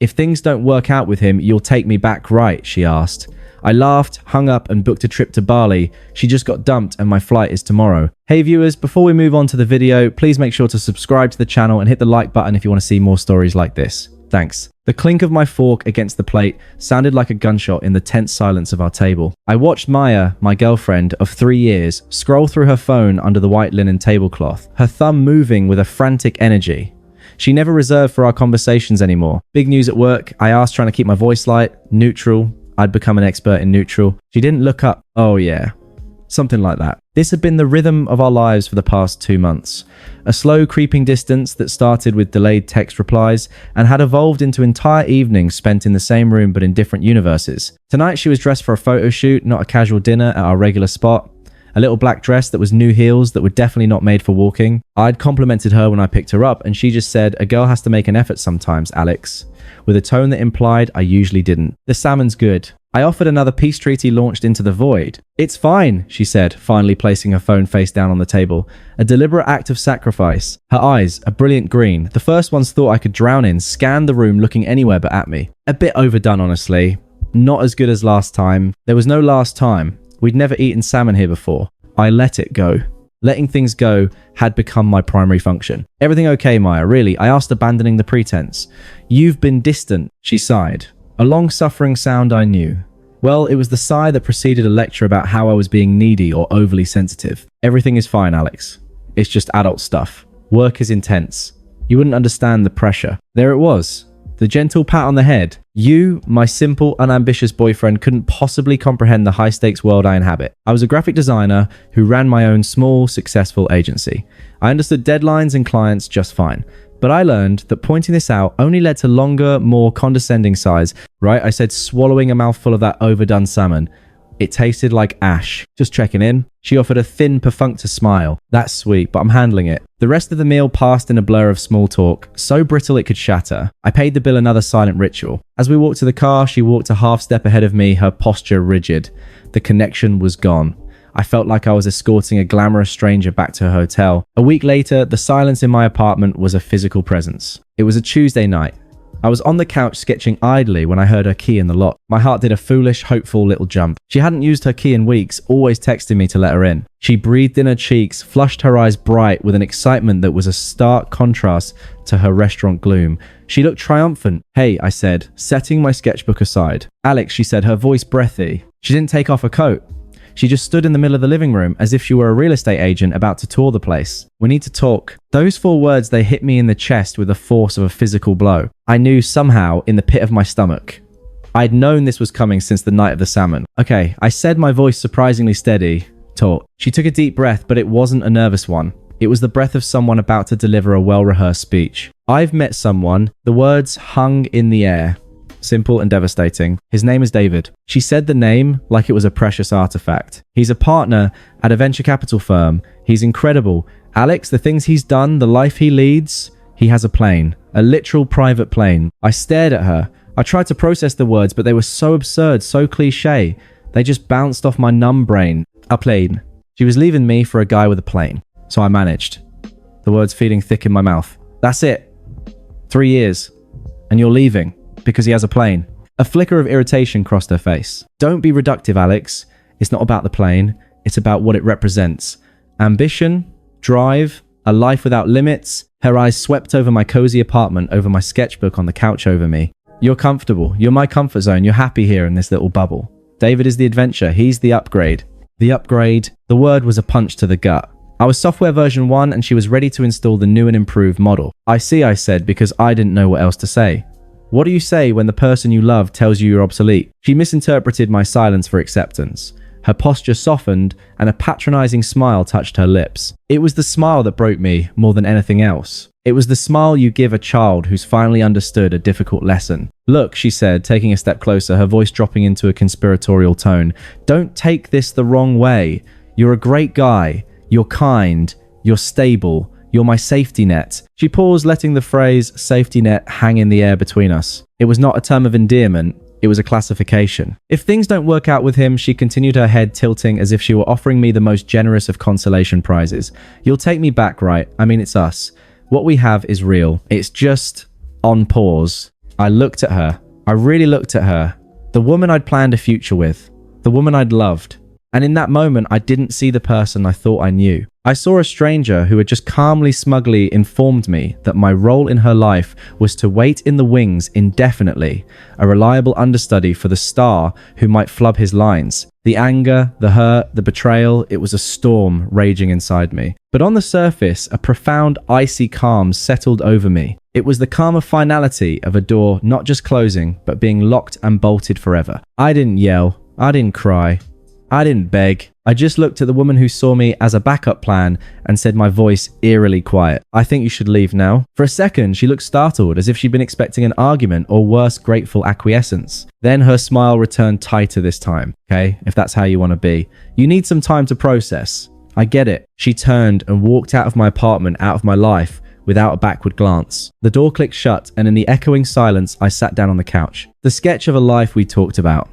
If things don't work out with him, you'll take me back, right? She asked. I laughed, hung up, and booked a trip to Bali. She just got dumped and my flight is tomorrow. Hey viewers, before we move on to the video, please make sure to subscribe to the channel and hit the like button if you want to see more stories like this. Thanks. The clink of my fork against the plate sounded like a gunshot in the tense silence of our table. I watched Maya, my girlfriend of 3 years, scroll through her phone under the white linen tablecloth, her thumb moving with a frantic energy. She never reserved for our conversations anymore. Big news at work. I asked, trying to keep my voice light, neutral. I'd become an expert in neutral. She didn't look up. Oh yeah. Something like that. This had been the rhythm of our lives for the past 2 months. A slow creeping distance that started with delayed text replies and had evolved into entire evenings spent in the same room but in different universes. Tonight she was dressed for a photo shoot, not a casual dinner at our regular spot. A little black dress that was new heels that were definitely not made for walking. I'd complimented her when I picked her up and she just said, "A girl has to make an effort sometimes, Alex," with a tone that implied I usually didn't. The salmon's good. I offered another peace treaty launched into the void. It's fine, she said, finally placing her phone face down on the table. A deliberate act of sacrifice. Her eyes, a brilliant green, the first ones thought I could drown in, scanned the room looking anywhere but at me. A bit overdone, honestly. Not as good as last time. There was no last time. We'd never eaten salmon here before. I let it go. Letting things go had become my primary function. Everything okay, Maya? Really? I asked, abandoning the pretense. You've been distant, she sighed. A long-suffering sound I knew. Well, it was the sigh that preceded a lecture about how I was being needy or overly sensitive. Everything is fine, Alex. It's just adult stuff. Work is intense. You wouldn't understand the pressure. There it was. The gentle pat on the head. You, my simple, unambitious boyfriend, couldn't possibly comprehend the high-stakes world I inhabit. I was a graphic designer who ran my own small, successful agency. I understood deadlines and clients just fine. But I learned that pointing this out only led to longer, more condescending sighs. Right? I said, swallowing a mouthful of that overdone salmon. It tasted like ash. Just checking in. She offered a thin, perfunctory smile. That's sweet, but I'm handling it. The rest of the meal passed in a blur of small talk, so brittle it could shatter. I paid the bill, another silent ritual. As we walked to the car, she walked a half step ahead of me, her posture rigid. The connection was gone. I felt like I was escorting a glamorous stranger back to her hotel. A week later, the silence in my apartment was a physical presence. It was a Tuesday night. I was on the couch sketching idly when I heard her key in the lock. My heart did a foolish, hopeful little jump. She hadn't used her key in weeks, always texting me to let her in. She breathed in her cheeks, flushed her eyes bright with an excitement that was a stark contrast to her restaurant gloom. She looked triumphant. Hey, I said, setting my sketchbook aside. Alex, she said, her voice breathy. She didn't take off her coat. She just stood in the middle of the living room as if she were a real estate agent about to tour the place. We need to talk. Those 4 words, they hit me in the chest with the force of a physical blow. I knew somehow in the pit of my stomach. I'd known this was coming since the night of the salmon. Okay, I said, my voice surprisingly steady. Talk. She took a deep breath, but it wasn't a nervous one. It was the breath of someone about to deliver a well-rehearsed speech. I've met someone. The words hung in the air. Simple and devastating. His name is David. She said the name like it was a precious artifact. He's a partner at a venture capital firm. He's incredible. Alex, the things he's done, the life he leads, he has a plane. A literal private plane. I stared at her. I tried to process the words, but they were so absurd, so cliche. They just bounced off my numb brain. A plane. She was leaving me for a guy with a plane. So I managed. The words feeling thick in my mouth. That's it. 3 years. And you're leaving. Because he has a plane. A flicker of irritation crossed her face. Don't be reductive, Alex. It's not about the plane. It's about what it represents. Ambition, drive, a life without limits. Her eyes swept over my cozy apartment, over my sketchbook on the couch over me. You're comfortable. You're my comfort zone. You're happy here in this little bubble. David is the adventure. He's the upgrade. The upgrade. The word was a punch to the gut. I was software version 1 and she was ready to install the new and improved model. I see, I said, because I didn't know what else to say. What do you say when the person you love tells you you're obsolete? She misinterpreted my silence for acceptance. Her posture softened and a patronizing smile touched her lips. It was the smile that broke me more than anything else. It was the smile you give a child who's finally understood a difficult lesson. Look, she said, taking a step closer, her voice dropping into a conspiratorial tone. Don't take this the wrong way. You're a great guy. You're kind. You're stable. You're my safety net. She paused, letting the phrase safety net hang in the air between us. It was not a term of endearment. It was a classification. If things don't work out with him, she continued, her head tilting as if she were offering me the most generous of consolation prizes. You'll take me back, right? I mean, it's us. What we have is real. It's just on pause. I looked at her. I really looked at her. The woman I'd planned a future with. The woman I'd loved. And in that moment, I didn't see the person I thought I knew. I saw a stranger who had just calmly, smugly informed me that my role in her life was to wait in the wings indefinitely, a reliable understudy for the star who might flub his lines. The anger, the hurt, the betrayal, it was a storm raging inside me. But on the surface, a profound, icy calm settled over me. It was the calm of finality of a door not just closing, but being locked and bolted forever. I didn't yell. I didn't cry. I didn't beg. I just looked at the woman who saw me as a backup plan and said, my voice eerily quiet, I think you should leave now. For a second, she looked startled, as if she'd been expecting an argument or worse, grateful acquiescence. Then her smile returned tighter this time. Okay, if that's how you want to be. You need some time to process. I get it. She turned and walked out of my apartment, out of my life, without a backward glance. The door clicked shut, and in the echoing silence, I sat down on the couch. The sketch of a life we talked about.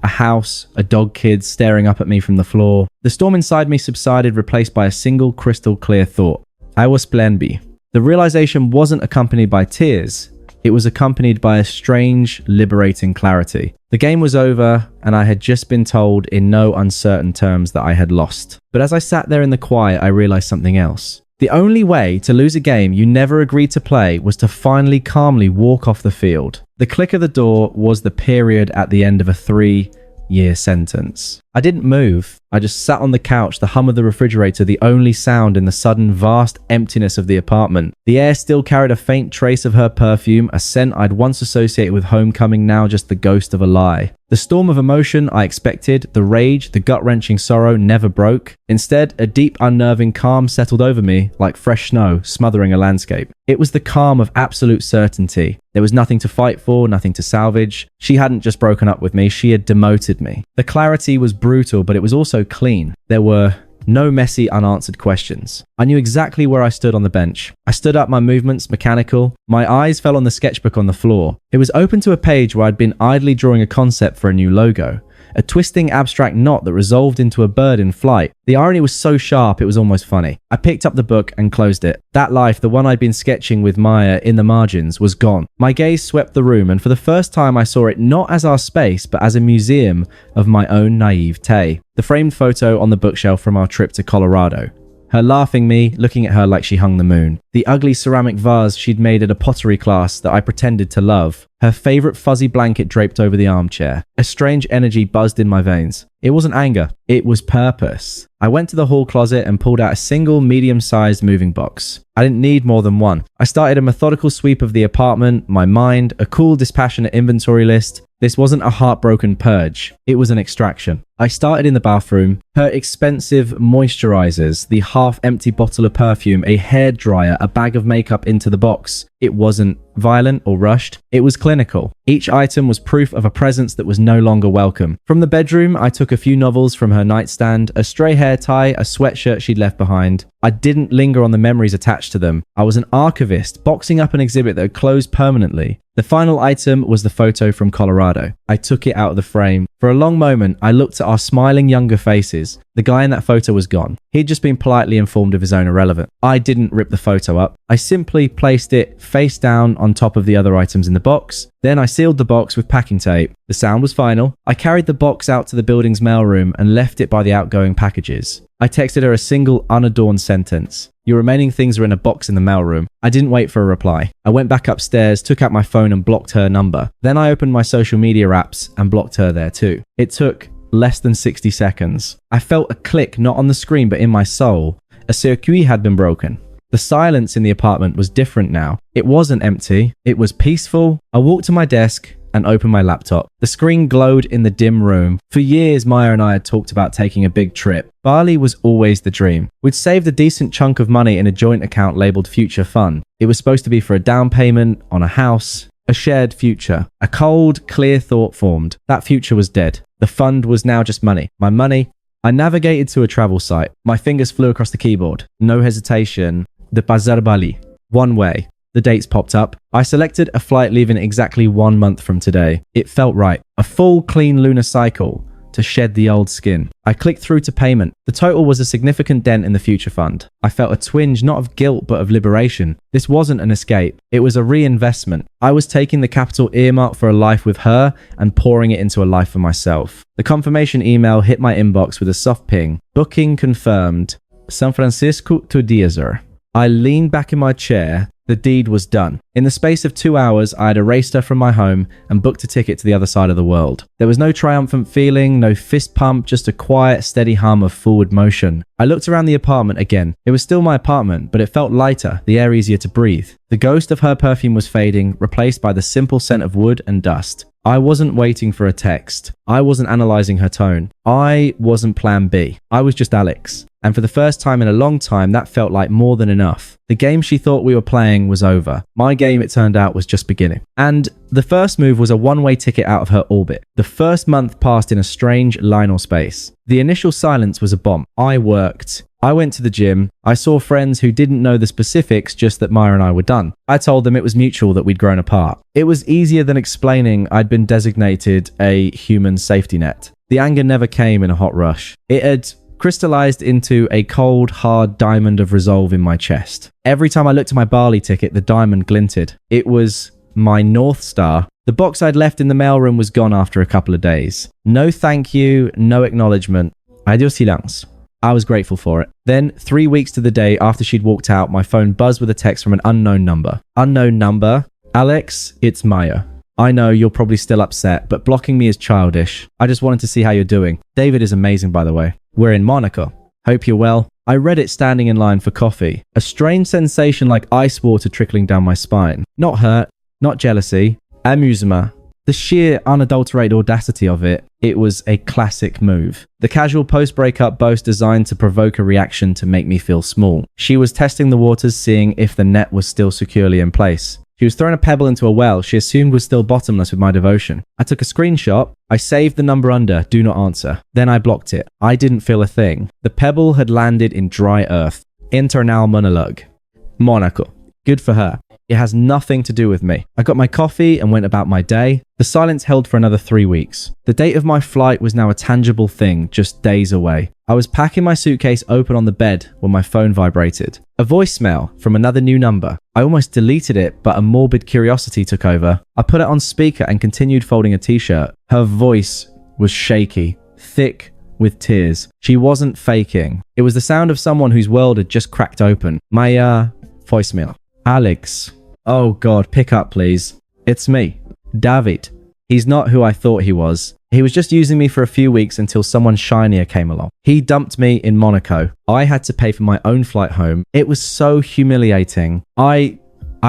A house, a dog, kids staring up at me from the floor. The storm inside me subsided, replaced by a single crystal clear thought. I was Plan B. The realization wasn't accompanied by tears. It was accompanied by a strange, liberating clarity. The game was over, and I had just been told in no uncertain terms that I had lost. But as I sat there in the quiet, I realized something else. The only way to lose a game you never agreed to play was to finally calmly walk off the field. The click of the door was the period at the end of a 3-year sentence. I didn't move. I just sat on the couch, the hum of the refrigerator, the only sound in the sudden vast emptiness of the apartment. The air still carried a faint trace of her perfume, a scent I'd once associated with homecoming, now just the ghost of a lie. The storm of emotion I expected, the rage, the gut-wrenching sorrow never broke. Instead, a deep, unnerving calm settled over me like fresh snow smothering a landscape. It was the calm of absolute certainty. There was nothing to fight for, nothing to salvage. She hadn't just broken up with me, she had demoted me. The clarity was brutal, but it was also clean. There were no messy, unanswered questions. I knew exactly where I stood on the bench. I stood up, my movements mechanical. My eyes fell on the sketchbook on the floor. It was open to a page where I'd been idly drawing a concept for a new logo. A twisting abstract knot that resolved into a bird in flight. The irony was so sharp it was almost funny. I picked up the book and closed it. That life, the one I'd been sketching with Maya in the margins, was gone. My gaze swept the room, and for the first time I saw it not as our space, but as a museum of my own naivete. The framed photo on the bookshelf from our trip to Colorado. Her laughing me, looking at her like she hung the moon. The ugly ceramic vase she'd made at a pottery class that I pretended to love. Her favorite fuzzy blanket draped over the armchair. A strange energy buzzed in my veins. It wasn't anger. It was purpose. I went to the hall closet and pulled out a single medium-sized moving box. I didn't need more than one. I started a methodical sweep of the apartment, my mind, a cool, dispassionate inventory list. This wasn't a heartbroken purge. It was an extraction. I started in the bathroom. Her expensive moisturizers, the half-empty bottle of perfume, a hairdryer, a bag of makeup into the box. It wasn't violent or rushed. It was clinical. Each item was proof of a presence that was no longer welcome. From the bedroom, I took a few novels from her nightstand, a stray hair tie, a sweatshirt she'd left behind. I didn't linger on the memories attached to them. I was an archivist, boxing up an exhibit that had closed permanently. The final item was the photo from Colorado. I took it out of the frame. For a long moment, I looked at our smiling younger faces. The guy in that photo was gone. He'd just been politely informed of his own irrelevance. I didn't rip the photo up. I simply placed it face down on top of the other items in the box. Then I sealed the box with packing tape. The sound was final. I carried the box out to the building's mailroom and left it by the outgoing packages. I texted her a single unadorned sentence. Your remaining things are in a box in the mailroom. I didn't wait for a reply. I went back upstairs, took out my phone and blocked her number. Then I opened my social media apps and blocked her there too. It took less than 60 seconds. I felt a click not on the screen but in my soul. A circuit had been broken. The silence in the apartment was different now. It wasn't empty. It was peaceful. I walked to my desk and opened my laptop. The screen glowed in the dim room. For years, Maya and I had talked about taking a big trip. Bali was always the dream. We'd saved a decent chunk of money in a joint account labeled Future Fun. It was supposed to be for a down payment on a house, a shared future. A cold, clear thought formed. That future was dead. The fund was now just money. My money. I navigated to a travel site. My fingers flew across the keyboard. No hesitation. The Bazar Bali. One way. The dates popped up. I selected a flight leaving exactly 1 month from today. It felt right. A full, clean lunar cycle to shed the old skin. I clicked through to payment. The total was a significant dent in the future fund. I felt a twinge not of guilt but of liberation. This wasn't an escape. It was a reinvestment. I was taking the capital earmarked for a life with her and pouring it into a life for myself. The confirmation email hit my inbox with a soft ping. Booking confirmed. San Francisco to Diezer. I leaned back in my chair. The deed was done. In the space of 2 hours, I had erased her from my home and booked a ticket to the other side of the world. There was no triumphant feeling, no fist pump, just a quiet, steady hum of forward motion. I looked around the apartment again. It was still my apartment, but it felt lighter, the air easier to breathe. The ghost of her perfume was fading, replaced by the simple scent of wood and dust. I wasn't waiting for a text. I wasn't analyzing her tone. I wasn't plan B. I was just Alex. And for the first time in a long time, that felt like more than enough. The game she thought we were playing was over. My game, it turned out, was just beginning. And the first move was a one-way ticket out of her orbit. The first month passed in a strange liminal space. The initial silence was a bomb. I worked. I went to the gym. I saw friends who didn't know the specifics, just that Maya and I were done. I told them it was mutual that we'd grown apart. It was easier than explaining I'd been designated a human safety net. The anger never came in a hot rush. It had crystallized into a cold, hard diamond of resolve in my chest. Every time I looked at my Bali ticket, the diamond glinted. It was my North Star. The box I'd left in the mailroom was gone after a couple of days. No thank you, no acknowledgement. Adios silence. I was grateful for it. Then, 3 weeks to the day after she'd walked out, my phone buzzed with a text from an unknown number. Unknown number? Alex, it's Maya. I know you're probably still upset, but blocking me is childish. I just wanted to see how you're doing. David is amazing, by the way. We're in Monaco. Hope you're well. I read it standing in line for coffee. A strange sensation like ice water trickling down my spine. Not hurt, not jealousy, amusement. The sheer unadulterated audacity of it, it was a classic move. The casual post-breakup boast designed to provoke a reaction to make me feel small. She was testing the waters, seeing if the net was still securely in place. She was throwing a pebble into a well she assumed was still bottomless with my devotion. I took a screenshot. I saved the number under do not answer. Then I blocked it. I didn't feel a thing. The pebble had landed in dry earth. Internal monologue. Monaco. Good for her. It has nothing to do with me. I got my coffee and went about my day. The silence held for another 3 weeks. The date of my flight was now a tangible thing, just days away. I was packing my suitcase open on the bed when my phone vibrated. A voicemail from another new number. I almost deleted it, but a morbid curiosity took over. I put it on speaker and continued folding a t-shirt. Her voice was shaky, thick with tears. She wasn't faking. It was the sound of someone whose world had just cracked open. My, voicemail. Alex. Oh God, pick up please. It's me. David. He's not who I thought he was. He was just using me for a few weeks until someone shinier came along. He dumped me in Monaco. I had to pay for my own flight home. It was so humiliating. I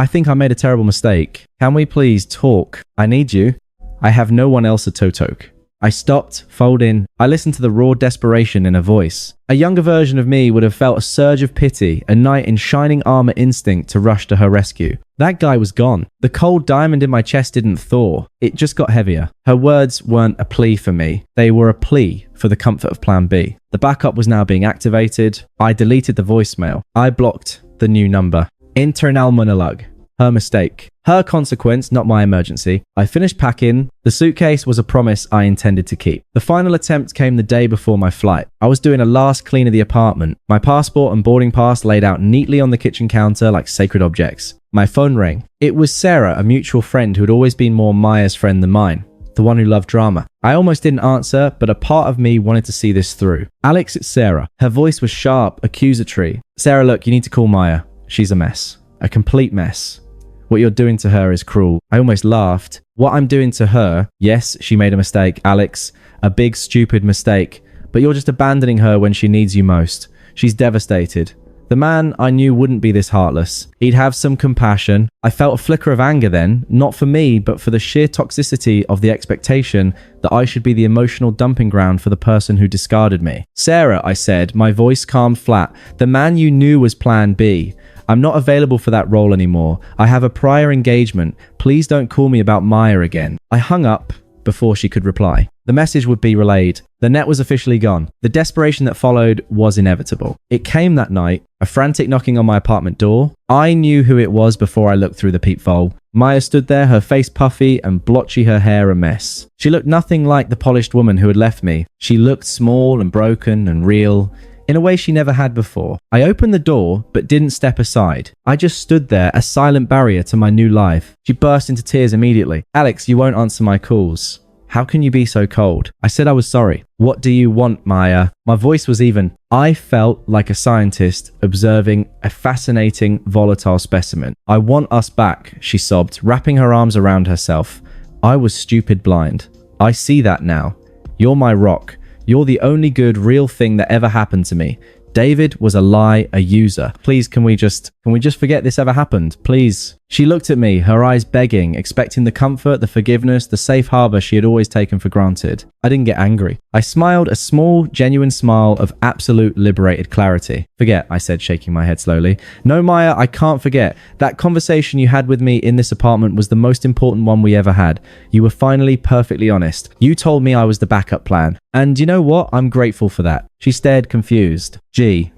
think I made a terrible mistake. Can we please talk? I need you. I have no one else at Totok. I stopped, folding. I listened to the raw desperation in her voice. A younger version of me would have felt a surge of pity, a knight in shining armor instinct to rush to her rescue. That guy was gone. The cold diamond in my chest didn't thaw. It just got heavier. Her words weren't a plea for me. They were a plea for the comfort of Plan B. The backup was now being activated. I deleted the voicemail. I blocked the new number. Internal monologue. Her mistake. Her consequence, not my emergency. I finished packing. The suitcase was a promise I intended to keep. The final attempt came the day before my flight. I was doing a last clean of the apartment. My passport and boarding pass laid out neatly on the kitchen counter like sacred objects. My phone rang. It was Sarah, a mutual friend who had always been more Maya's friend than mine. The one who loved drama. I almost didn't answer, but a part of me wanted to see this through. Alex, it's Sarah. Her voice was sharp, accusatory. Sarah, look, you need to call Maya. She's a mess. A complete mess. What you're doing to her is cruel. I almost laughed. What I'm doing to her, yes, she made a mistake, Alex. A big, stupid mistake. But you're just abandoning her when she needs you most. She's devastated. The man I knew wouldn't be this heartless. He'd have some compassion. I felt a flicker of anger then, not for me, but for the sheer toxicity of the expectation that I should be the emotional dumping ground for the person who discarded me. Sarah, I said, my voice calmed flat. The man you knew was Plan B. I'm not available for that role anymore. I have a prior engagement. Please don't call me about Maya again. I hung up before she could reply. The message would be relayed. The net was officially gone. The desperation that followed was inevitable. It came that night, a frantic knocking on my apartment door. I knew who it was before I looked through the peephole. Maya stood there, her face puffy and blotchy, her hair a mess. She looked nothing like the polished woman who had left me. She looked small and broken and real, in a way she never had before. I opened the door, but didn't step aside. I just stood there, a silent barrier to my new life. She burst into tears immediately. Alex, you won't answer my calls. How can you be so cold? I said I was sorry. What do you want, Maya? My voice was even. I felt like a scientist observing a fascinating, volatile specimen. I want us back, she sobbed, wrapping her arms around herself. I was stupid blind. I see that now. You're my rock. You're the only good, real thing that ever happened to me. David was a lie, a user. Please, can we just forget this ever happened? Please. She looked at me, her eyes begging, expecting the comfort, the forgiveness, the safe harbor she had always taken for granted. I didn't get angry. I smiled a small, genuine smile of absolute liberated clarity. Forget, I said, shaking my head slowly. No, Maya, I can't forget. That conversation you had with me in this apartment was the most important one we ever had. You were finally perfectly honest. You told me I was the backup plan. And you know what? I'm grateful for that. She stared confused. Gee,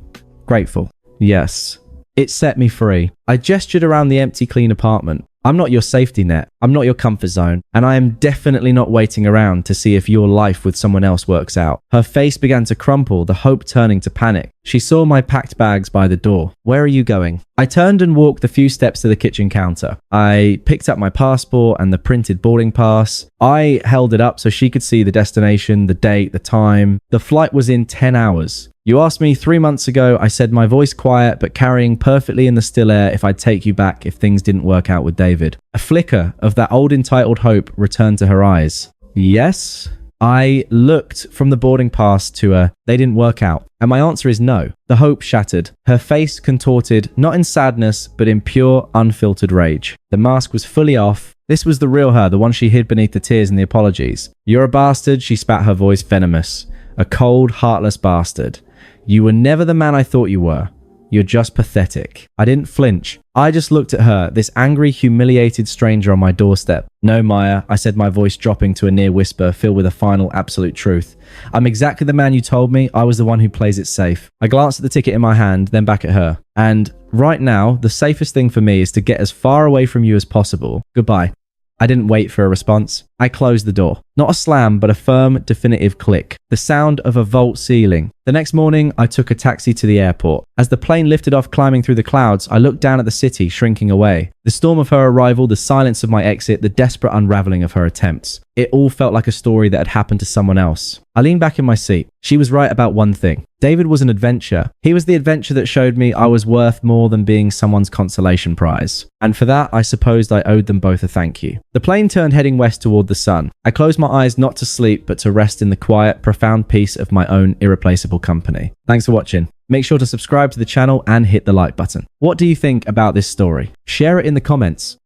grateful. Yes. It set me free. I gestured around the empty, clean apartment. I'm not your safety net. I'm not your comfort zone. And I am definitely not waiting around to see if your life with someone else works out. Her face began to crumple, the hope turning to panic. She saw my packed bags by the door. Where are you going? I turned and walked a few steps to the kitchen counter. I picked up my passport and the printed boarding pass. I held it up so she could see the destination, the date, the time. The flight was in 10 hours. You asked me 3 months ago, I said my voice quiet but carrying perfectly in the still air if I'd take you back if things didn't work out with David. A flicker of that old entitled hope returned to her eyes. Yes? I looked from the boarding pass to her. They didn't work out. And my answer is no. The hope shattered. Her face contorted, not in sadness, but in pure, unfiltered rage. The mask was fully off. This was the real her, the one she hid beneath the tears and the apologies. You're a bastard, she spat, her voice venomous. A cold, heartless bastard. You were never the man I thought you were. You're just pathetic. I didn't flinch. I just looked at her, this angry, humiliated stranger on my doorstep. No, Maya, I said, my voice dropping to a near whisper filled with a final absolute truth. I'm exactly the man you told me. I was the one who plays it safe. I glanced at the ticket in my hand, then back at her. And right now, the safest thing for me is to get as far away from you as possible. Goodbye. I didn't wait for a response. I closed the door. Not a slam, but a firm, definitive click. The sound of a vault ceiling. The next morning, I took a taxi to the airport. As the plane lifted off climbing through the clouds, I looked down at the city, shrinking away. The storm of her arrival, the silence of my exit, the desperate unraveling of her attempts. It all felt like a story that had happened to someone else. I leaned back in my seat. She was right about one thing. David was an adventure. He was the adventure that showed me I was worth more than being someone's consolation prize. And for that, I supposed I owed them both a thank you. The plane turned heading west toward the sun. I closed my eyes not to sleep, but to rest in the quiet, profound peace of my own irreplaceable company. Thanks for watching. Make sure to subscribe to the channel and hit the like button. What do you think about this story? Share it in the comments.